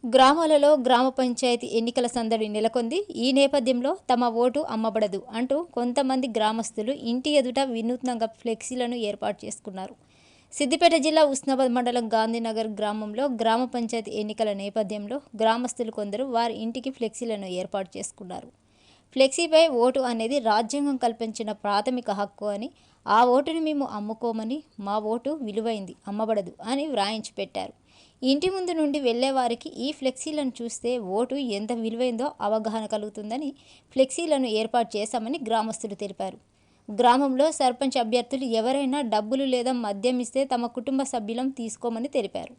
గ్రామాలలో గ్రామ పంచాయతీ ఎన్నికల సందడి నెలకొంది. ఈ నేపథ్యంలో తమ ఓటు అమ్మబడదు అంటూ కొంతమంది గ్రామస్తులు ఇంటి ఎదుట వినూత్నంగా ఫ్లెక్సీలను ఏర్పాటు చేసుకున్నారు. సిద్దిపేట జిల్లా ఉస్నాబాద్ మండలం గాంధీనగర్ గ్రామంలో గ్రామ పంచాయతీ ఎన్నికల నేపథ్యంలో గ్రామస్తులు కొందరు వారి ఇంటికి ఫ్లెక్సీలను ఏర్పాటు చేసుకున్నారు. ఫ్లెక్సీపై ఓటు అనేది రాజ్యాంగం కల్పించిన ప్రాథమిక హక్కు అని, ఆ ఓటును మేము అమ్ముకోమని, మా ఓటు విలువైంది, అమ్మబడదు అని వ్రాయించి పెట్టారు. ఇంటి ముందు నుండి వెళ్లే వారికి ఈ ఫ్లెక్సీలను చూస్తే ఓటు ఎంత విలువైందో అవగాహన కలుగుతుందని ఫ్లెక్సీలను ఏర్పాటు చేశామని గ్రామస్తులు తెలిపారు. గ్రామంలో సర్పంచ్ అభ్యర్థులు ఎవరైనా డబ్బులు లేదా మద్యం ఇస్తే తమ కుటుంబ సభ్యులం తీసుకోమని తెలిపారు.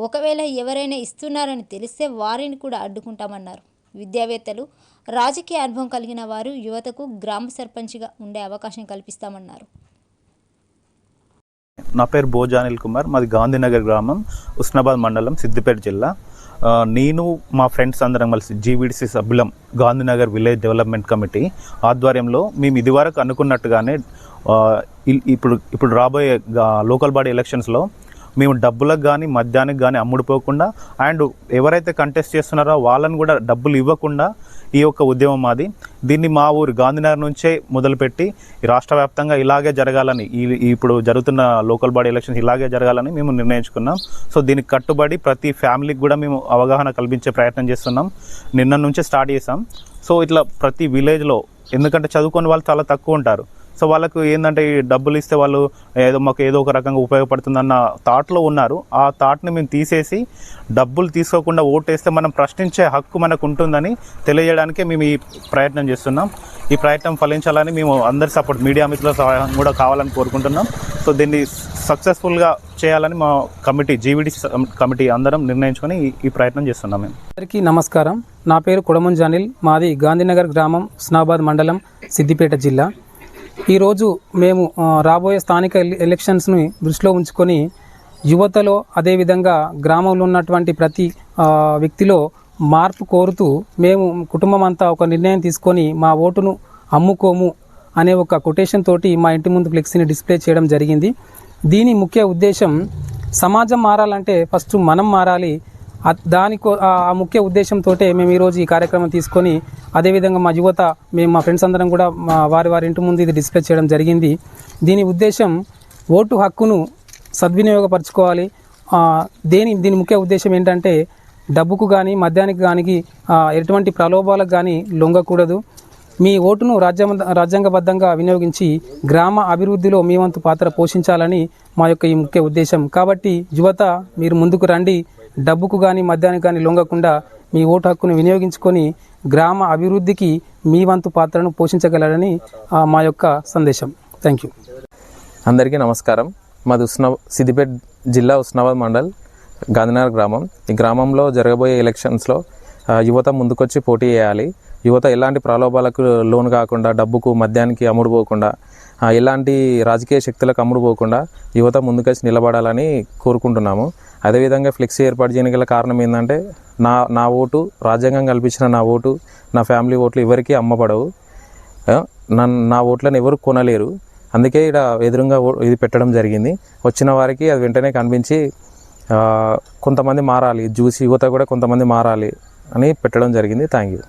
ఒకవేళ ఎవరైనా ఇస్తున్నారని తెలిస్తే వారిని కూడా అడ్డుకుంటామన్నారు. విద్యావేత్తలు, రాజకీయ అనుభవం కలిగిన వారు యువతకు గ్రామ సర్పంచ్గా ఉండే అవకాశం కల్పిస్తామన్నారు. నా పేరు బోజా అనిల్ కుమార్, మాది గాంధీనగర్ గ్రామం, ఉస్నాబాద్ మండలం, సిద్దిపేట జిల్లా. నేను మా ఫ్రెండ్స్ అందరం కలిసి జీవీడీసీ సభ్యులం గాంధీనగర్ విలేజ్ డెవలప్మెంట్ కమిటీ ఆధ్వర్యంలో మేము ఇదివరకు అనుకున్నట్టుగానే ఇప్పుడు రాబోయే లోకల్ బాడీ ఎలక్షన్స్లో మేము డబ్బులకు కానీ మద్యానికి కానీ అమ్ముడుపోకుండా అండ్ ఎవరైతే కంటెస్ట్ చేస్తున్నారో వాళ్ళని కూడా డబ్బులు ఇవ్వకుండా ఈ యొక్క ఉద్యమం మాది. దీన్ని మా ఊరు గాంధీనగర్ నుంచే మొదలుపెట్టి రాష్ట్ర వ్యాప్తంగా ఇలాగే జరగాలని, ఇప్పుడు జరుగుతున్న లోకల్ బాడీ ఎలక్షన్స్ ఇలాగే జరగాలని మేము నిర్ణయించుకున్నాం. సో దీనికి కట్టుబడి ప్రతి ఫ్యామిలీకి కూడా మేము అవగాహన కల్పించే ప్రయత్నం చేస్తున్నాం. నిన్న నుంచే స్టార్ట్ చేసాం. సో ఇట్లా ప్రతి విలేజ్లో, ఎందుకంటే చదువుకునే వాళ్ళు చాలా తక్కువ ఉంటారు. సో వాళ్ళకు ఏంటంటే ఈ డబ్బులు ఇస్తే వాళ్ళు మాకు ఏదో ఒక రకంగా ఉపయోగపడుతుందన్న థాట్లో ఉన్నారు. ఆ థాట్ని మేము తీసేసి డబ్బులు తీసుకోకుండా ఓటేస్తే మనం ప్రశ్నించే హక్కు మనకు ఉంటుందని తెలియజేయడానికే మేము ఈ ప్రయత్నం చేస్తున్నాం. ఈ ప్రయత్నం ఫలించాలని మేము అందరి సపోర్ట్, మీడియా మిత్రుల సహాయం కూడా కావాలని కోరుకుంటున్నాం. సో దీన్ని సక్సెస్ఫుల్గా చేయాలని మా కమిటీ, జీవీడీ కమిటీ అందరం నిర్ణయించుకొని ఈ ప్రయత్నం చేస్తున్నాం. మేము అందరికీ నమస్కారం. నా పేరు కుడమంజు అనిల్, మాది గాంధీనగర్ గ్రామం, ఉస్నాబాద్ మండలం, సిద్దిపేట జిల్లా. ఈరోజు మేము రాబోయే స్థానిక ఎలక్షన్స్ని దృష్టిలో ఉంచుకొని యువతలో, అదేవిధంగా గ్రామంలో ఉన్నటువంటి ప్రతి వ్యక్తిలో మార్పు కోరుతూ మేము కుటుంబం అంతా ఒక నిర్ణయం తీసుకొని మా ఓటును అమ్ముకోము అనే ఒక కొటేషన్ తోటి మా ఇంటి ముందు ఫ్లెక్సీని డిస్ప్లే చేయడం జరిగింది. దీని ముఖ్య ఉద్దేశం, సమాజం మారాలంటే ఫస్ట్ మనం మారాలి. ఆ ముఖ్య ఉద్దేశంతో మేము ఈరోజు ఈ కార్యక్రమం తీసుకొని, అదేవిధంగా మా యువత, మేము మా ఫ్రెండ్స్ అందరం కూడా వారి ఇంటి ముందు ఇది డిస్ప్లే చేయడం జరిగింది. దీని ఉద్దేశం ఓటు హక్కును సద్వినియోగపరచుకోవాలి. దీని ముఖ్య ఉద్దేశం ఏంటంటే డబ్బుకు కానీ మద్యానికి కానీ ఎటువంటి ప్రలోభాలకు కానీ లొంగకూడదు. మీ ఓటును రాజ్యాంగబద్ధంగా వినియోగించి గ్రామ అభివృద్ధిలో మీ వంతు పాత్ర పోషించాలని మా యొక్క ఈ ముఖ్య ఉద్దేశం. కాబట్టి యువత, మీరు ముందుకు రండి. డబ్బుకు కానీ మద్యానికి కానీ లొంగకుండా మీ ఓటు హక్కును వినియోగించుకొని గ్రామ అభివృద్ధికి మీ వంతు పాత్రను పోషించగలరని మా యొక్క సందేశం. Thank you. అందరికీ నమస్కారం. మాది సిద్దిపేట జిల్లా ఉస్నాబాద్ మండల్, గాంధీనగర్ గ్రామం. ఈ గ్రామంలో జరగబోయే ఎలక్షన్స్లో యువత ముందుకొచ్చి పోటీ చేయాలి. యువత ఎలాంటి ప్రలోభాలకు లోను కాకుండా, డబ్బుకు మద్యానికి అమ్ముడుపోకుండా, ఎలాంటి రాజకీయ శక్తులకు అమ్ముడుపోకుండా యువత ముందుకొచ్చి నిలబడాలని కోరుకుంటున్నాము. అదేవిధంగా ఫ్లెక్సీ ఏర్పాటు చేయడానికి గల కారణం ఏంటంటే నా ఓటు, రాజ్యాంగం కల్పించిన నా ఓటు, నా ఫ్యామిలీ ఓట్లు ఎవరికి అమ్మబడవు. నా ఓట్లను ఎవరు కొనలేరు. అందుకే ఇక్కడ ఎదురుగా ఇది పెట్టడం జరిగింది. వచ్చిన వారికి అది వెంటనే కనిపించి కొంతమంది మారాలి, చూసి యువత కూడా కొంతమంది మారాలి అని పెట్టడం జరిగింది. Thank you.